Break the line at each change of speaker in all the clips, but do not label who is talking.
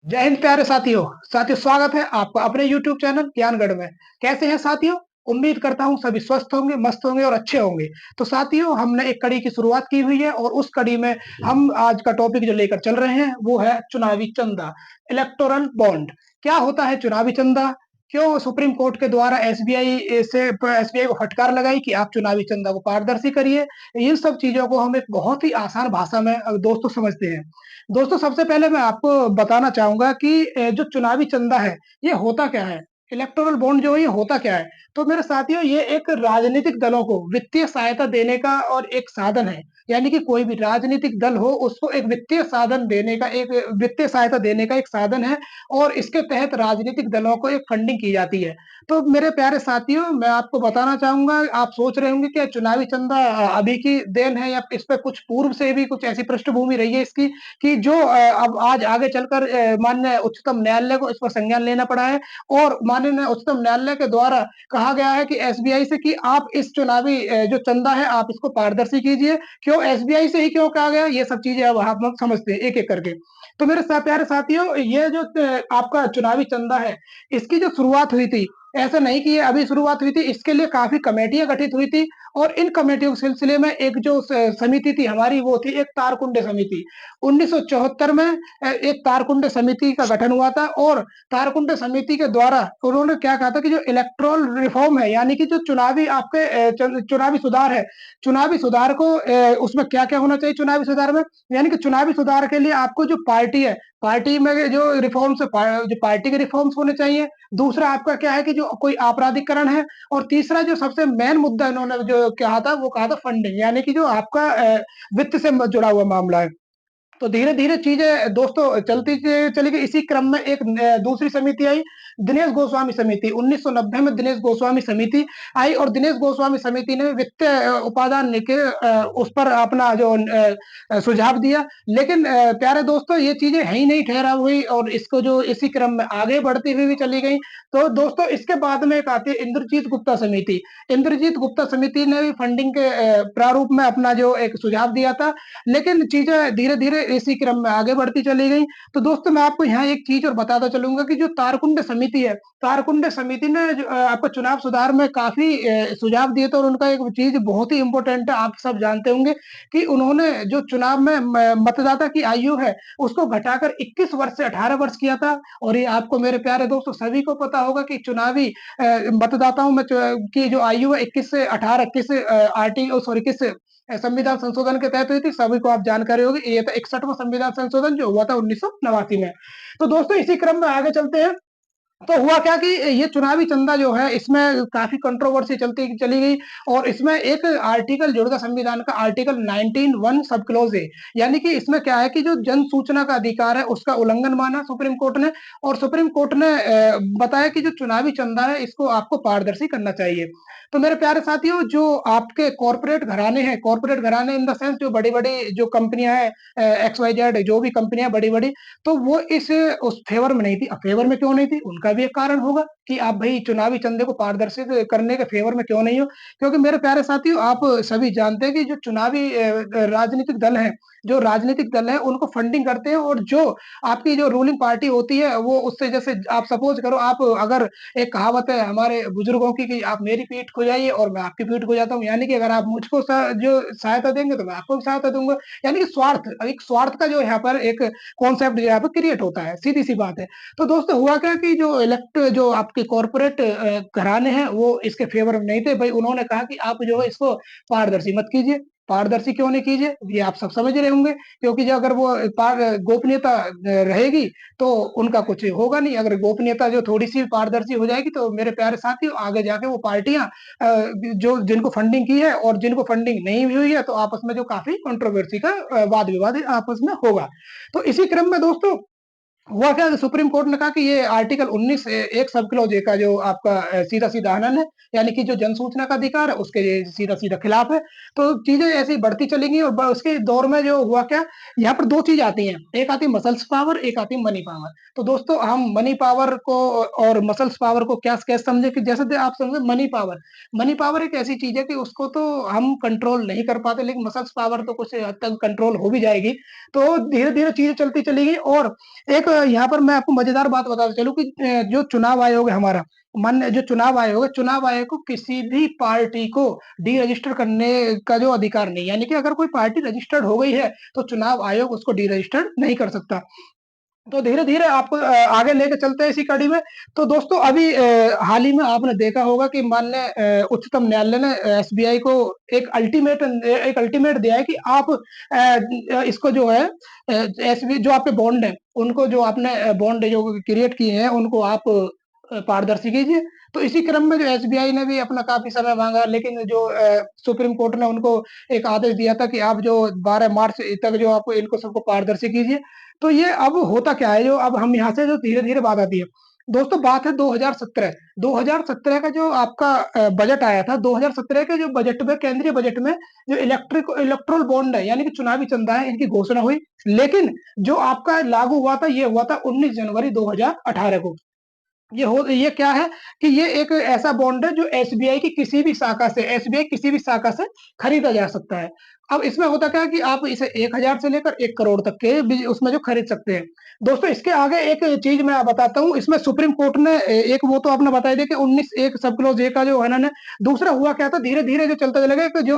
जय हिंद प्यारे साथियों। स्वागत है आपका अपने यूट्यूब चैनल ज्ञानगढ़ में। कैसे हैं साथियों? उम्मीद करता हूँ सभी स्वस्थ होंगे, मस्त होंगे और अच्छे होंगे। तो साथियों, हमने एक कड़ी की शुरुआत की हुई है और उस कड़ी में हम आज का टॉपिक जो लेकर चल रहे हैं वो है चुनावी चंदा, इलेक्टोरल बॉन्ड। क्या होता है चुनावी चंदा? क्यों सुप्रीम कोर्ट के द्वारा एसबीआई को फटकार लगाई कि आप चुनावी चंदा को पारदर्शी करिए? इन सब चीजों को हम एक बहुत ही आसान भाषा में दोस्तों समझते हैं। दोस्तों, सबसे पहले मैं आपको बताना चाहूँगा कि जो चुनावी चंदा है, ये होता क्या है? इलेक्टोरल बॉन्ड जो है, ये होता क्या है? तो मेरे साथियों, ये एक राजनीतिक दलों को वित्तीय सहायता देने का और एक साधन है। यानी कि कोई भी राजनीतिक दल हो, उसको एक वित्तीय साधन देने का एक वित्तीय सहायता देने का एक साधन है और इसके तहत राजनीतिक दलों को एक फंडिंग की जाती है। तो मेरे प्यारे साथियों, मैं आपको बताना चाहूँगा, आप सोच रहे होंगे कि चुनावी चंदा अभी की देन है या इस पे कुछ पूर्व से भी कुछ ऐसी पृष्ठभूमि रही है इसकी कि जो अब आज आगे चलकर माननीय उच्चतम न्यायालय को इस पर संज्ञान लेना पड़ा है और माननीय उच्चतम न्यायालय के द्वारा कहा गया है कि एसबीआई से कि आप इस चुनावी जो चंदा है आप इसको पारदर्शी कीजिए। क्यों एसबीआई से ही क्यों कहा गया? ये सब चीजें अब हम लोग समझते हैं एक-एक करके। तो मेरे प्यारे साथियों, ये जो आपका चुनावी चंदा है, इसकी जो शुरुआत हुई थी, ऐसा नहीं कि ये अभी शुरुआत हुई थी, इसके लिए काफ़ी कमेटियाँ गठित हुई थी और इन कमेटियों के सिलसिले में एक जो समिति थी हमारी, वो थी एक तारकुंडे समिति। 1974 में एक तारकुंडे समिति का गठन हुआ था और तारकुंडे समिति के द्वारा उन्होंने क्या कहा था कि जो इलेक्टोरल रिफॉर्म है, यानी कि जो चुनावी आपके चुनावी सुधार है, चुनावी सुधार को उसमें क्या-क्या होना चाहिए चुनावी सुधार में? यानी कि चुनावी सुधार के लिए आपको जो पार्टी है, पार्टी में जो रिफॉर्म्स जो पार्टी के रिफॉर्म्स होने चाहिए। दूसरा आपका क्या है कि जो कोई आपराधिकरण है और तीसरा जो सबसे मेन मुद्दा इन्होंने जो कहा था, वो कहा था फंडिंग, यानी कि जो आपका वित्त से जुड़ा हुआ मामला है। तो धीरे-धीरे चीज़ें दोस्तों चलती चली गई। इसी क्रम में एक दूसरी समिति आई, दिनेश गोस्वामी समिति। 1990 में दिनेश गोस्वामी समिति आई और दिनेश गोस्वामी समिति ने वित्तीय उपादान लेके उस पर अपना जो सुझाव दिया। लेकिन प्यारे दोस्तों, ये चीज़ें यहीं नहीं ठहराव हुई और इसको जो इसी क्रम में आगे बढ़ती हुई भी चली गई। तो दोस्तों, इसके बाद में एक आती है इंद्रजीत गुप्ता समिति। इंद्रजीत गुप्ता समिति ने भी फंडिंग के प्रारूप में अपना जो एक सुझाव दिया था, लेकिन चीज़ें धीरे-धीरे इसी क्रम में आगे बढ़ती चली गई। तो दोस्तों, मैं आपको यहाँ एक चीज़ और बताता चलूँगा कि जो तारकुंड समिति है, तारकुंड समिति ने जो आपको चुनाव सुधार में काफ़ी सुझाव दिए थे और उनका एक चीज़ बहुत ही इम्पोर्टेंट है, आप सब जानते होंगे कि उन्होंने जो चुनाव में मतदाता की आयु है, उसको घटाकर 21 वर्ष से 18 वर्ष किया था और ये आपको मेरे प्यारे दोस्तों सभी को पता होगा कि चुनावी मतदाताओं में की जो आयु है 21 से 18 किस किस संविधान संशोधन के तहत हुई थी, सभी को आप जानकारी होगी। ये था 61वां संविधान संशोधन जो हुआ था 1989 में। तो दोस्तों, इसी क्रम में आगे चलते हैं। तो हुआ क्या कि ये चुनावी चंदा जो है इसमें काफ़ी कंट्रोवर्सी चलती चली गई और इसमें एक आर्टिकल जोड़ दिया संविधान का, आर्टिकल 19(1) सब क्लॉज़ ए। यानी कि इसमें क्या है कि जो जन सूचना का अधिकार है उसका उल्लंघन माना सुप्रीम कोर्ट ने और सुप्रीम कोर्ट ने बताया कि जो चुनावी चंदा है इसको आपको पारदर्शी करना चाहिए। तो मेरे प्यारे साथियों, जो आपके कॉर्पोरेट घराने हैं, कॉर्पोरेट घराने इन द सेंस जो बड़ी-बड़ी जो कंपनियाँ हैं, एक्स-वाई-जेड जो भी कंपनियाँ बड़ी-बड़ी, तो वो इस उस फ़ेवर में नहीं थी। अब फ़ेवर में क्यों नहीं थी? उनका भी एक कारण होगा कि आप भई चुनावी चंदे को पारदर्शित करने के फ़ेवर में क्यों नहीं हो? क्योंकि मेरे प्यारे साथियों, आप सभी जानते हैं कि जो चुनावी राजनीतिक दल हैं, जो राजनीतिक दल हैं उनको फंडिंग करते हैं और जो आपकी जो रूलिंग पार्टी होती है वो उससे जैसे आप सपोज़ करो, आप अगर एक कहावत है हमारे बुजुर्गों की कि आप मेरी पीठ खुजाइए और मैं आपकी पीठ खुजाता हूँ। यानी कि अगर आप मुझको जो सहायता देंगे तो मैं आपको भी सहायता दूँगा। यानी कि एक स्वार्थ का जो यहाँ पर एक कॉन्सेप्ट जो यहाँ पे क्रिएट होता है, सीधी-सी बात है। तो दोस्तों, हुआ क्या कि जो आपके कॉर्पोरेट घराने हैं, वो इसके फ़ेवर में नहीं थे। भई उन्होंने कहा कि आप जो है इसको पारदर्शी मत कीजिए। पारदर्शी क्यों नहीं कीजिए? ये आप सब समझ रहे होंगे क्योंकि जो अगर वो गोपनीयता रहेगी तो उनका कुछ होगा नहीं। अगर गोपनीयता जो थोड़ी-सी पारदर्शी हो जाएगी तो मेरे प्यारे साथियों, आगे जाके वो पार्टियाँ जो जिनको फंडिंग की है और जिनको फंडिंग नहीं भी हुई है, तो आपस में जो काफ़ी कंट्रोवर्सी का वाद-विवाद आपस में होगा। तो इसी क्रम में दोस्तों, हुआ क्या कि सुप्रीम कोर्ट ने कहा कि ये आर्टिकल 19 एक सब क्लॉज़ ए का जो आपका सीधा-सीधा हनन है, यानी कि जो जनसूचना का अधिकार है, उसके ये सीधा-सीधा खिलाफ है। तो चीज़ें ऐसे ही बढ़ती चली गई और उसके दौर में जो हुआ क्या, यहाँ पर 2 चीज़ आती हैं। एक आती है मसल्स पावर, एक आती है मनी पावर। तो दोस्तों, हम मनी पावर को और मसल्स पावर को क्या कैसे समझे कि जैसे आप समझे मनी पावर। मनी पावर एक ऐसी चीज़ है कि उसको तो हम कंट्रोल नहीं कर पाते, लेकिन मसल्स पावर तो कुछ हद तक कंट्रोल हो भी जाएगी। तो धीरे-धीरे चीज़ें चलती चली गई और एक यहाँ पर मैं आपको मज़ेदार बात बताता चलूँ कि जो चुनाव आयोग है हमारा, मान्य जो चुनाव आयोग है, चुनाव आयोग को किसी भी पार्टी को डीरजिस्टर करने का जो अधिकार नहीं है। यानी कि अगर कोई पार्टी रजिस्टर्ड हो गई है, तो चुनाव आयोग उसको डीरजिस्टर्ड नहीं कर सकता। तो धीरे-धीरे आपको आगे लेके चलते हैं इसी कड़ी में। तो दोस्तों अभी हाल ही में आपने देखा होगा कि माननीय उच्चतम न्यायालय ने एसबीआई को एक अल्टीमेट दिया है कि आप इसको जो है एसबी जो आपके बॉन्ड हैं, उनको जो आपने बॉन्ड जो क्रिएट किए हैं, उनको आप पारदर्शी कीजिए। तो इसी क्रम में जो एसबीआई ने भी अपना काफ़ी समय माँगा, लेकिन जो सुप्रीम कोर्ट ने उनको एक आदेश दिया था कि आप जो 12 मार्च तक जो आप इनको सबको पारदर्शी कीजिए। तो ये अब होता क्या है, जो अब हम यहाँ से जो धीरे-धीरे बात आती है। दोस्तों बात है 2017, 2017 का जो आपका बजट आया था, 2017 के जो बजट में केंद्रीय बजट में जो इलेक्टोरल बॉन्ड है, यानी कि चुनावी चंदा है, इनकी घोषणा हुई। लेकिन जो आपका लागू हुआ था, ये हुआ था 19 जनवरी 2018 को। ये क्या है कि ये एक ऐसा बॉन्ड है जो एसबीआई किसी भी शाखा से खरीदा जा सकता है। अब इसमें होता क्या है कि आप इसे 1000 से लेकर 1 करोड़ तक के भी उसमें जो खरीद सकते हैं। दोस्तों इसके आगे एक चीज़ मैं बताता हूँ, इसमें सुप्रीम कोर्ट ने एक वो तो आपने बता ही दिया कि 19 एक सब क्लॉज़ ए का जो है ना, दूसरा हुआ क्या था, धीरे-धीरे जो चलता चला गया कि जो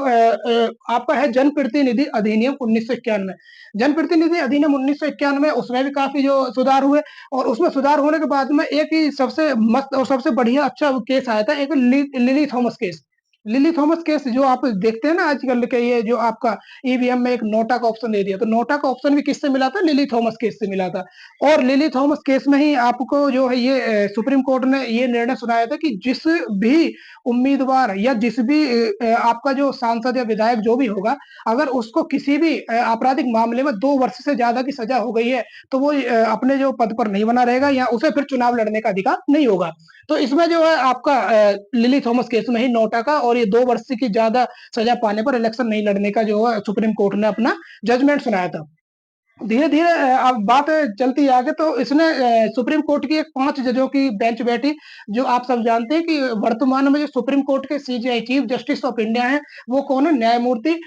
आपका है जनप्रतिनिधि अधिनियम 1991, जनप्रतिनिधि अधिनियम 1991 उसमें भी काफ़ी जो सुधार हुए। और उसमें सुधार होने के बाद में एक ही सबसे मस्त और सबसे बढ़िया अच्छा केस आया था, एक lily Thomas case. Lily Thomas case जो आप देखते हैं ना आजकल के, ये जो आपका ईवीएम में एक नोटा का ऑप्शन दे दिया, तो नोटा का ऑप्शन भी किससे मिला था? लिली थॉमस केस से मिला था। और लिली थॉमस केस में ही आपको जो है ये सुप्रीम कोर्ट ने ये निर्णय सुनाया था कि जिस भी उम्मीदवार या जिस भी आपका जो सांसद या विधायक जो भी होगा, अगर उसको किसी भी आपराधिक मामले में 2 वर्ष से ज़्यादा की सज़ा हो गई है, तो वो अपने जो पद पर नहीं बना रहेगा या उसे फिर चुनाव लड़ने का अधिकार नहीं होगा। तो इसमें जो है आपका लिली थॉमस केस में ही नोटा का और ये 2 वर्ष की ज़्यादा सज़ा पाने पर इलेक्शन नहीं लड़ने का जो है सुप्रीम कोर्ट ने अपना जजमेंट सुनाया था। धीरे-धीरे अब बात चलती है आगे, तो इसने सुप्रीम कोर्ट की एक 5 जजों की बेंच बैठी, जो आप सब जानते हैं कि वर्तमान में जो सुप्रीम कोर्ट के CJI chief justice of India हैं, वो कौन है? न्यायमूर्ति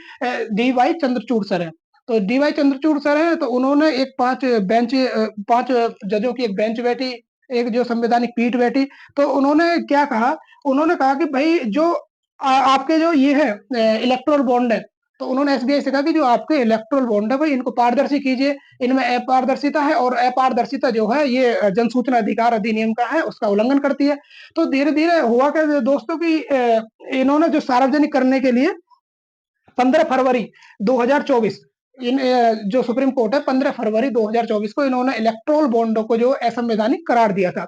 डीवाई चंद्रचूड़ सर हैं। तो डीवाई चंद्रचूड़ सर हैं, तो उन्होंने एक 5 जजों की एक बेंच बैठी, एक जो संवैधानिक पीठ बैठी, तो उन्होंने क्या कहा? उन्होंने कहा कि भई जो आपके जो ये है इलेक्टोरल बॉन्ड है, तो उन्होंने एसबीआई से कहा कि जो आपके इलेक्टोरल बॉन्ड है भाई इनको पारदर्शी कीजिए, इनमें अपारदर्शिता है और अपारदर्शिता जो है ये जनसूचना अधिकार अधिनियम का है, उसका उल्लंघन करती है। तो धीरे-धीरे हुआ क्या दोस्तों कि इन्होंने जो सार्वजनिक करने के लिए 15 फरवरी 2024 जो सुप्रीम कोर्ट है 15 फरवरी 2024 को इन्होंने इलेक्टोरल बॉन्डों को जो असंवैधानिक करार दिया था।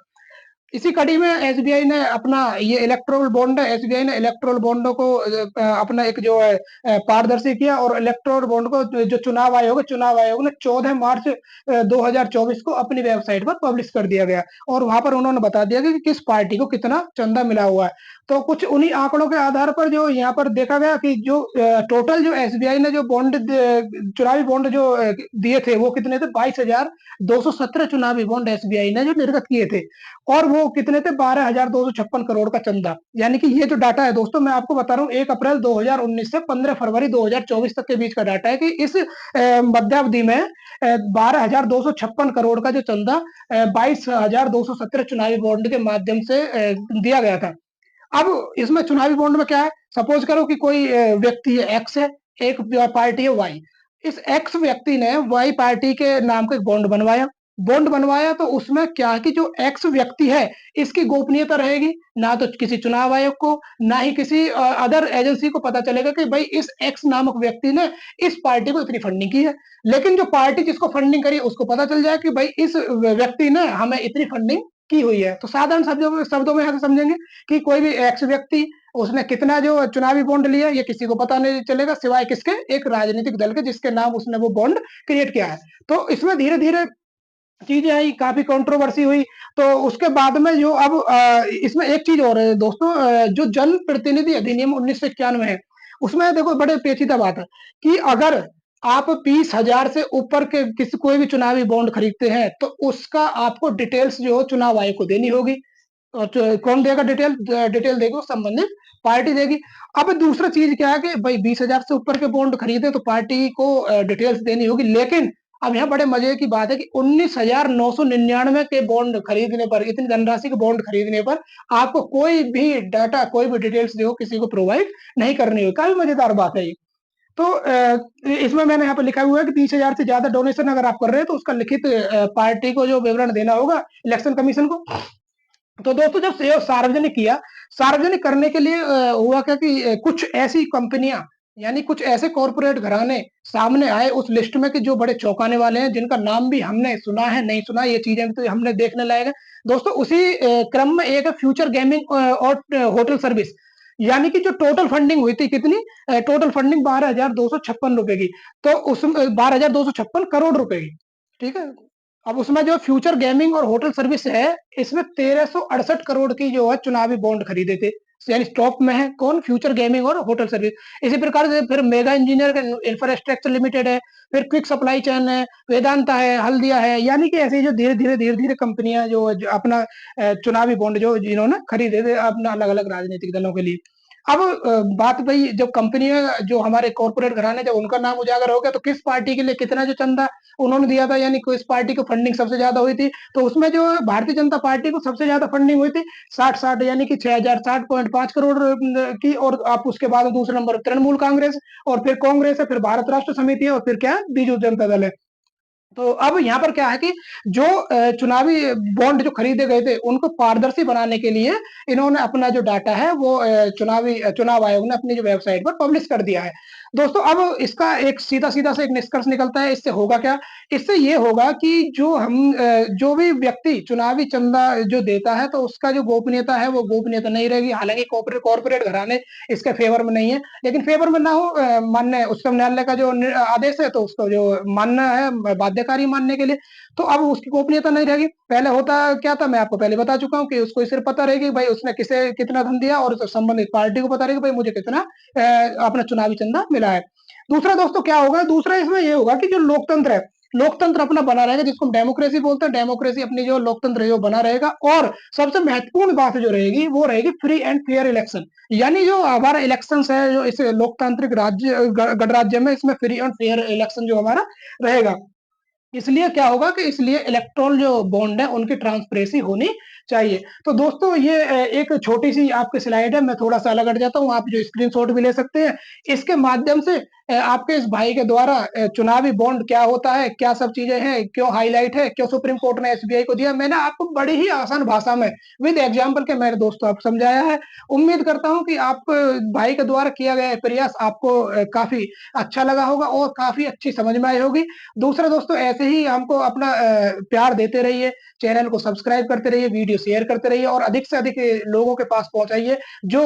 इसी कड़ी में एसबीआई ने अपना ये इलेक्टोरल बॉन्ड है, एसबीआई ने इलेक्टोरल बॉन्डों को अपना एक जो है पारदर्शी किया और इलेक्टोरल बॉन्ड को जो चुनाव आयोग ने 14 मार्च 2024 को अपनी वेबसाइट पर पब्लिश कर दिया गया और वहां पर उन्होंने बता दिया कि किस पार्टी को कितना चंदा मिला हुआ है। तो कुछ उन्हीं आंकड़ों के आधार पर जो यहाँ पर देखा गया कि जो टोटल जो एसबीआई ने जो चुनावी बॉन्ड जो दिए थे वो कितने थे? 22,217 चुनावी बॉन्ड एसबीआई ने जो निर्गत किए थे और वो कितने थे? 12,256 करोड़ का चंदा। यानी कि ये जो डाटा है दोस्तों, मैं आपको बता रहा हूँ 1 अप्रैल 2019 से 15 फरवरी 2024 तक के बीच का डाटा है कि इस मध्यावधि में 12,256 करोड़ का जो चंदा 22,217 चुनावी बॉन्ड के माध्यम से दिया गया था। अब इसमें चुनावी बॉन्ड में क्या है? सपोज करो कि कोई व्यक्ति है एक्स है, एक पार्टी है वाई। इस एक्स व्यक्ति ने वाई पार्टी के नाम का एक बॉन्ड बनवाया तो उसमें क्या है कि जो एक्स व्यक्ति है, इसकी गोपनीयता रहेगी। ना तो किसी चुनाव आयोग को, ना ही किसी अदर एजेंसी को पता चलेगा कि भई इस एक्स नामक व्यक्ति ने इस पार्टी को इतनी फंडिंग की है। लेकिन जो पार्टी जिसको फंडिंग करी है, उसको पता चल जाए कि भई इस व्यक्ति ने हमें इतनी फंडिंग की हुई है। तो साधारण शब्दों में यहाँ से समझेंगे कि कोई भी एक्स व्यक्ति उसने कितना जो चुनावी बॉन्ड लिया ये किसी को पता नहीं चलेगा सिवाय किसके? एक राजनीतिक दल के जिसके नाम उसने वो बॉन्ड क्रिएट किया है। तो इसमें धीरे-धीरे चीज़ें आई, काफ़ी कंट्रोवर्सी हुई, तो उसके बाद में जो अब इसमें एक चीज़ और है दोस्तों, जो जन प्रतिनिधि अधिनियम 1991 है, उसमें देखो बड़े पेचीदा बात है कि अगर आप 20,000 से ऊपर के किसी कोई भी चुनावी बॉन्ड खरीदते हैं, तो उसका आपको डिटेल्स जो चुनाव आयोग को देनी होगी। और कौन देगा डिटेल? डिटेल देगी वो संबंधित पार्टी देगी। अब दूसरा चीज़ क्या है कि भई 20,000 से ऊपर के बॉन्ड खरीदे तो पार्टी को डिटेल्स देनी होगी, लेकिन अब यहाँ बड़े मजे की बात है कि 19,999 के बॉन्ड खरीदने पर, इतनी धनराशि के बॉन्ड खरीदने पर आपको कोई भी डाटा, कोई भी डिटेल्स जो किसी को प्रोवाइड नहीं करनी होगी। काफ़ी मज़ेदार बात है ये। तो इसमें मैंने यहाँ पे लिखा हुआ है कि 30,000 से ज़्यादा डोनेशन अगर आप कर रहे हैं तो उसका लिखित पार्टी को जो विवरण देना होगा, इलेक्शन कमीशन को। तो दोस्तों जब से सार्वजनिक किया, सार्वजनिक करने के लिए हुआ क्या कि कुछ ऐसी कंपनियां, यानी कुछ ऐसे कॉर्पोरेट घराने सामने आए उस लिस्ट में कि जो बड़े चौंकाने वाले हैं, जिनका नाम भी हमने सुना है, नहीं सुना, ये चीजें तो हमने देखने लायक है। दोस्तों उसी क्रम में एक है फ्यूचर गेमिंग और होटल सर्विस, यानी कि जो टोटल फंडिंग हुई थी कितनी, टोटल फंडिंग 12,256 रुपए की, तो उसमें 12,256 करोड़ रुपए की, ठीक है। अब उसमें जो फ्यूचर गेमिंग और होटल सर्विस है, इसमें 1368 करोड़ की जो है चुनावी बॉन्ड खरीदे थे, यानी टॉप में है कौन, फ्यूचर गेमिंग और होटल सर्विस। इसी प्रकार से फिर मेगा इंजीनियर इंफ्रास्ट्रक्चर लिमिटेड है, फिर क्विक सप्लाई चेन है, वेदांता है, हल्दिया है, यानी कि ऐसे जो धीरे धीरे कंपनियां जो अपना चुनावी बॉन्ड जो जिन्होंने खरीदे थे अपना अलग अलग राजनीतिक दलों के लिए। अब बात भाई जब कंपनियां जो हमारे कॉर्पोरेट घराने जब उनका नाम उजागर हो गया तो किस पार्टी के लिए कितना जो चंदा उन्होंने दिया था, यानी किस पार्टी को फंडिंग सबसे ज्यादा हुई थी, तो उसमें जो भारतीय जनता पार्टी को सबसे ज्यादा फंडिंग हुई थी 60 यानी कि 6,060.5 करोड़ की। और आप उसके बाद दूसरे नंबर तृणमूल कांग्रेस, और फिर कांग्रेस है, फिर भारत राष्ट्र समिति है, और फिर क्या है बीजू जनता दल है। तो अब यहाँ पर क्या है कि जो चुनावी बॉन्ड जो खरीदे गए थे उनको पारदर्शी बनाने के लिए इन्होंने अपना जो डाटा है वो चुनाव आयोग ने अपनी जो वेबसाइट पर पब्लिश कर दिया है। दोस्तों अब इसका एक सीधा-सीधा से एक निष्कर्ष निकलता है, इससे होगा क्या? इससे ये होगा कि जो भी व्यक्ति चुनावी चंदा जो देता है तो उसका जो गोपनीयता है वो गोपनीयता नहीं रहेगी। हालाँकि कॉर्पोरेट घराने इसके फेवर में नहीं है, लेकिन फेवर में ना हो मान्य उच्चतम न्यायालय का जो आदेश है तो उसको जो मानना है बाध्यकारी मानने के लिए, तो अब उसकी गोपनीयता नहीं रहेगी। पहले होता क्या था मैं आपको पहले बता चुका हूँ कि उसको सिर्फ पता रहेगी भाई उसने किसे कितना धन दिया, और संबंधित पार्टी को पता रहेगा भाई मुझे कितना अपना चुनावी चंदा मिला है। दूसरा दोस्तों क्या होगा, दूसरा इसमें ये होगा कि जो लोकतंत्र है, लोकतंत्र अपना बना रहेगा, जिसको हम डेमोक्रेसी बोलते हैं, डेमोक्रेसी अपनी जो लोकतंत्र जो बना रहेगा। और सबसे महत्वपूर्ण बात जो रहेगी वो रहेगी फ्री एंड फेयर इलेक्शन, यानी जो हमारा इलेक्शंस है जो इस लोकतांत्रिक राज्य गणराज्य में, इसमें फ्री एंड फेयर इलेक्शन जो हमारा रहेगा। इसलिए क्या होगा कि इसलिए इलेक्ट्रॉल जो बॉन्ड है उनकी ट्रांसपेरेंसी होनी चाहिए। तो दोस्तों ये एक छोटी-सी आपकी स्लाइड है, मैं थोड़ा-सा अलग हट जाता हूँ, आप जो स्क्रीनशॉट भी ले सकते हैं। इसके माध्यम से आपके इस भाई के द्वारा चुनावी बॉन्ड क्या होता है, क्या सब चीज़ें हैं, क्यों हाइलाइट है, क्यों सुप्रीम कोर्ट ने एसबीआई को दिया, मैंने आपको बड़ी ही आसान भाषा में विद एग्ज़ाम्पल के मेरे दोस्तों आपको समझाया है। उम्मीद करता हूँ कि आप भाई के द्वारा किया गया प्रयास आपको काफ़ी अच्छा लगा होगा और काफ़ी अच्छी समझ में आई होगी। दूसरा दोस्तों ऐसे ही हमको अपना प्यार देते रहिए, चैनल को सब्सक्राइब करते रहिए, वीडियो शेयर करते रहिए और अधिक से अधिक लोगों के पास पहुँचाइए जो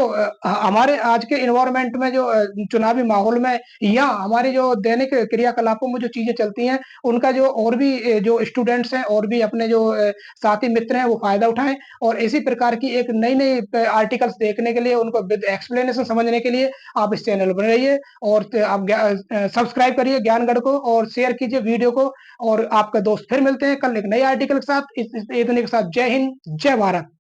हमारे आज के एनवायरनमेंट में जो चुनावी माहौल में या हमारी जो दैनिक क्रियाकलापों में जो चीज़ें चलती हैं, उनका जो और भी जो स्टूडेंट्स हैं और भी अपने जो साथी मित्र हैं, वो फ़ायदा उठाएँ। और इसी प्रकार की एक नई-नई आर्टिकल्स देखने के लिए, उनको विद एक्सप्लेनेशन समझने के लिए आप इस चैनल पर रहिए और आप सब्सक्राइब करिए ज्ञानगढ़ को और शेयर कीजिए वीडियो को। और आपका दोस्त फिर मिलते हैं कल एक नए आर्टिकल के साथ। इतने के साथ जय हिंद, जय भारत।